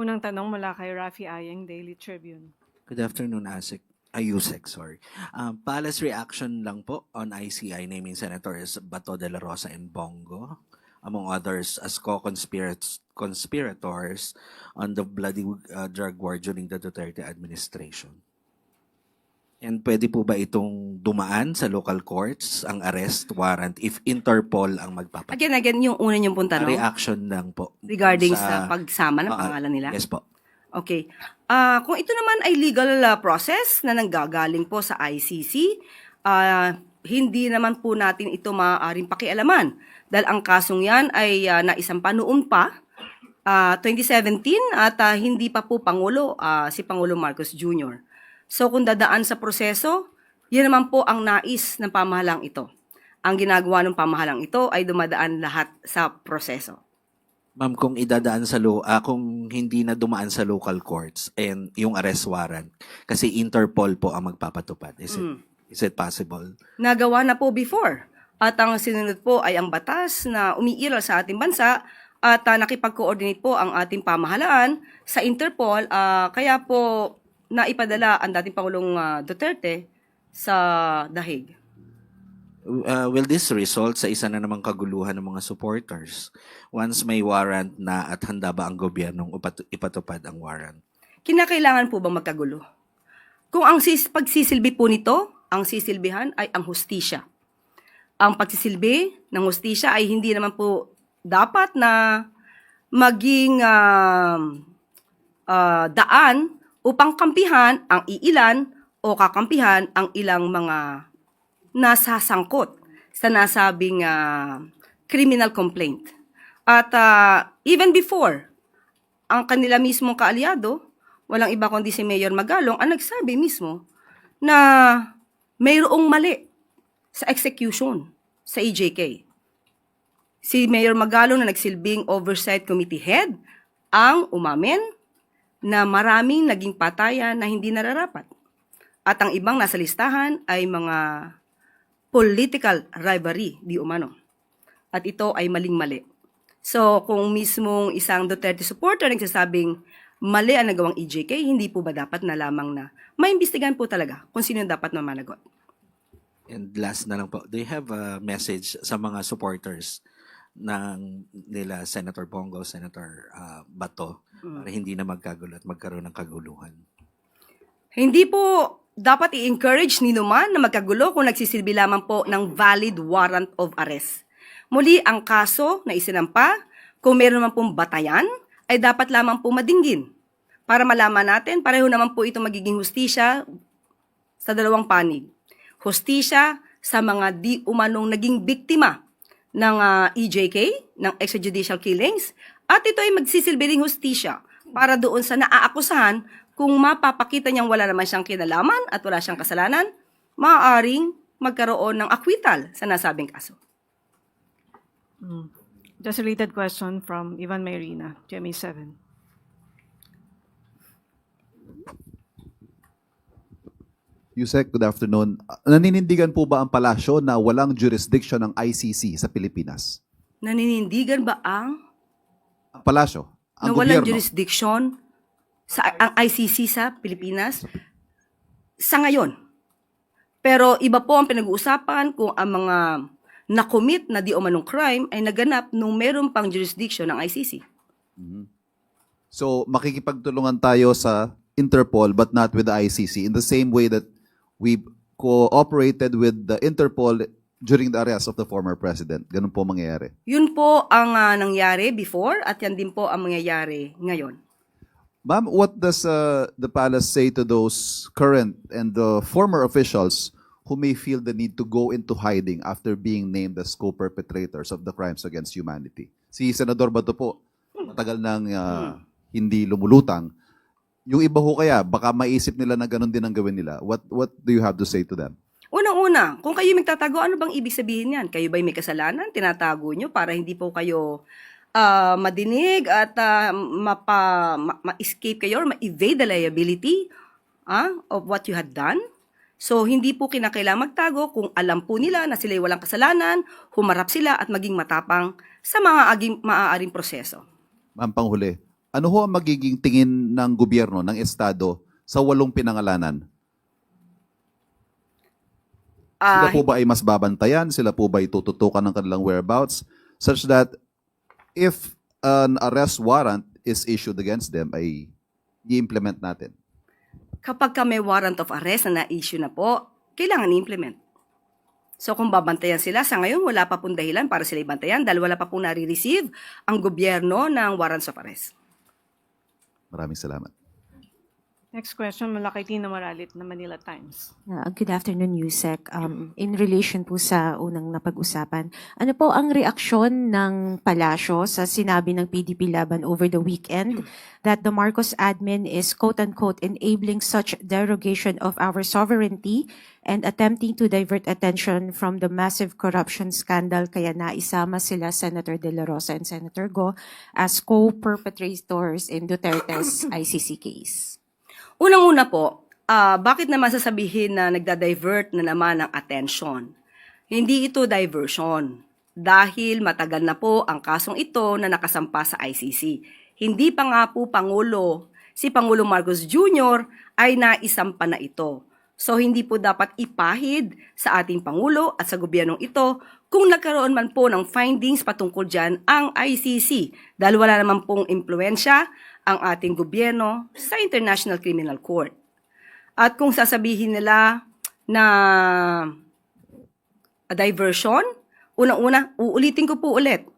Unang tanong mula kay Rafi Ayeng, Daily Tribune. Good afternoon, Ayusek, sorry. Palace reaction lang po on ICI naming Senators Bato de la Rosa and Bongo, among others, as co-conspirators on the bloody drug war during the Duterte administration. And pwede po ba itong dumaan sa local courts, ang arrest warrant, if Interpol ang magpapatunay? Again, yung una niyong pong tanong Reaction lang po. regarding sa pagsama ng Ah, pangalan nila. Yes po. Okay. Kung ito naman ay legal process na nanggagaling po sa ICC, hindi naman po natin ito maaaring pakialaman. Dahil ang kasong yan ay naisampa noon pa, 2017, at hindi pa po Pangulo, si Pangulo Marcos Jr. So kung dadaan sa proseso, yan naman po ang nais ng pamahalang ito. Ang ginagawa ng pamahalang ito ay dumadaan lahat sa proseso. Ma'am, kung idadaan sa kung hindi na dumaan sa local courts and yung arrest warrant, kasi Interpol po ang magpapatupad. Is it possible? Nagawa na po before. At ang sinunod po ay ang batas na umiiral sa ating bansa at nakipag-coordinate po ang ating pamahalaan sa Interpol. Kaya po naipadala ang dating Pangulong Duterte sa The Hague. Will this result sa isa na namang kaguluhan ng mga supporters once may warrant na at handa ba ang gobyernong ipatupad ang warrant? Kinakailangan po bang magkagulo? Kung ang pagsisilbi po nito, ang sisilbihan ay ang hustisya. Ang pagsisilbi ng hustisya ay hindi naman po dapat na maging daan upang kampihan ang iilan o kakampihan ang ilang mga nasasangkot sa nasabing criminal complaint. At even before, ang kanila mismong kaalyado, walang iba kundi si Mayor Magalong, ang nagsabi mismo na mayroong mali sa execution sa EJK. Si Mayor Magalong na nagsilbing Oversight Committee Head ang umamin na maraming naging patayan na hindi nararapat. At ang ibang nasa listahan ay mga political rivalry, di umano. At ito ay maling-mali. So, kung mismong isang Duterte supporter nagsasabing mali ang nagawang EJK, hindi po ba dapat na lamang na maimbestigahan po talaga kung sino dapat na managot? And last na lang po, do you have a message sa mga supporters ng nila Senator Bongo, Senator Bato, para hindi na magkagulo at magkaroon ng kaguluhan? Hindi po dapat i-encourage ni Numan na magkagulo kung nagsisilbi lamang po ng valid warrant of arrest. Muli, ang kaso na isinampa, kung meron naman pong batayan, ay dapat lamang po madinggin. Para malaman natin, pareho naman po ito magiging hustisya sa dalawang panig. Hustisya sa mga di umanong naging biktima ng EJK, ng extrajudicial killings, at ito ay magsisilbi ring hustisya para doon sa naaakusahan kung mapapakita niyang wala naman siyang kinalaman at wala siyang kasalanan, maaaring magkaroon ng acquittal sa nasabing kaso. Just a related question from Ivan Mayrina, GMA7. Yusek, good afternoon. Naninindigan po ba ang palasyo na walang jurisdiction ng ICC sa Pilipinas? Naninindigan ba ang Ang palasyo, ang na walang gobyerno. jurisdiction sa ang ICC sa Pilipinas sa ngayon? Pero iba po ang pinag-uusapan kung ang mga na-commit na di umanong crime ay naganap nung meron pang jurisdiction ng ICC. So, makikipagtulungan tayo sa Interpol but not with the ICC in the same way that we cooperated with the Interpol during the arrest of the former president. Ganun po mangyayari. Yun po ang nangyari before at yan din po ang mangyayari ngayon. Ma'am, what does the palace say to those current and former officials who may feel the need to go into hiding after being named as co-perpetrators of the crimes against humanity? Si Senador Bato po, matagal nang hindi lumulutang. Yung iba ho kaya, baka maisip nila na ganun din ang gawin nila. What do you have to say to them? Unang-una, kung kayo magtatago, ano bang ibig sabihin yan? Kayo ba'y may kasalanan? Tinatago nyo para hindi po kayo madinig at ma-escape kayo or ma-evade the liability of what you had done? So, hindi po kinakailangan magtago kung alam po nila na sila'y walang kasalanan, humarap sila at maging matapang sa mga maaaring proseso. Ma'am, panghuli, ano ho ang magiging tingin ng gobyerno, ng Estado, sa 8 pinangalanan? Sila po ba ay mas babantayan? Sila po ba ay tututukan ng kanilang whereabouts? Such that if an arrest warrant is issued against them, ay i-implement natin. Kapag ka may warrant of arrest na na-issue na po, kailangan i-implement. So kung babantayan sila, sa ngayon wala pa pong dahilan para sila ibantayan dahil wala pa pong nare-receive ang gobyerno ng warrants of arrest. Maraming salamat. Next question mula kay Tina Moralit na Manila Times. Good afternoon, Yusek. In relation po sa unang napag-usapan, ano po ang reaksyon ng palasyo sa sinabi ng PDP Laban over the weekend that the Marcos admin is quote-unquote enabling such derogation of our sovereignty and attempting to divert attention from the massive corruption scandal kaya naisama sila Senator De La Rosa and Senator Go as co-perpetrators in Duterte's ICC case? Unang-una po, bakit naman sasabihin na nagda-divert na naman ang attention? Hindi ito diversion dahil matagal na po ang kasong ito na nakasampa sa ICC. Hindi pa nga po si Pangulong Marcos Jr. ay naisampa na ito. So hindi po dapat ipahid sa ating Pangulo at sa gobyernong ito kung nagkaroon man po ng findings patungkol dyan ang ICC dahil wala naman pong impluensya ang ating gobyerno sa International Criminal Court. At kung sasabihin nila na diversion, unang-una, uulitin ko po ulit,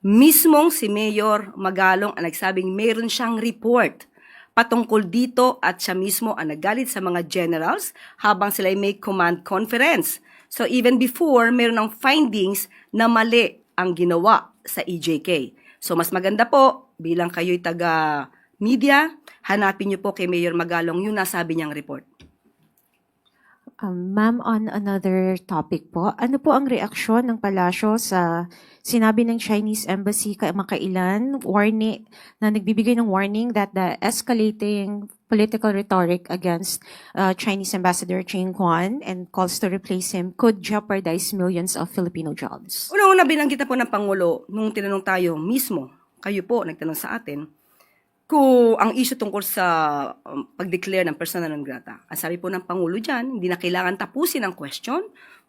mismong si Mayor Magalong ang nagsabing mayroon siyang report patungkol dito at siya mismo ang nagalit sa mga generals habang sila ay may command conference. So even before, mayroon ng findings na mali ang ginawa sa EJK. So mas maganda po, bilang kayo'y taga-media, hanapin niyo po kay Mayor Magalong yung nasabi niyang report. Ma'am, on another topic po, ano po ang reaksyon ng palasyo sa sinabi ng Chinese Embassy makailan, na nagbibigay ng warning that the escalating political rhetoric against Chinese Ambassador Cheng Huan and calls to replace him could jeopardize millions of Filipino jobs? Una-una binanggit na po ng Pangulo nung tinanong tayo mismo, kayo po nagtanong sa atin, kung ang issue tungkol sa pag-declare ng persona non grata. Ang sabi po ng Pangulo dyan, hindi na kailangan tapusin ang question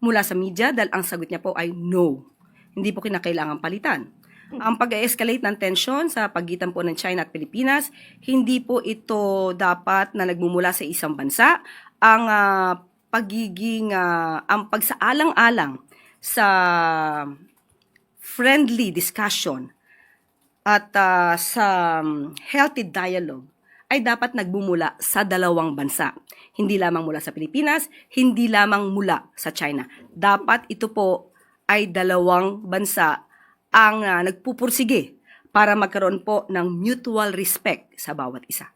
mula sa media dahil ang sagot niya po ay no. Hindi po kinakailangan palitan. Ang pag-escalate ng tension sa pagitan po ng China at Pilipinas, hindi po ito dapat na nagmumula sa isang bansa. Ang ang pagsaalang-alang sa friendly discussion at sa healthy dialogue ay dapat nagbumula sa dalawang bansa. Hindi lamang mula sa Pilipinas, hindi lamang mula sa China. Dapat ito po ay dalawang bansa ang nagpupursige para magkaroon po ng mutual respect sa bawat isa.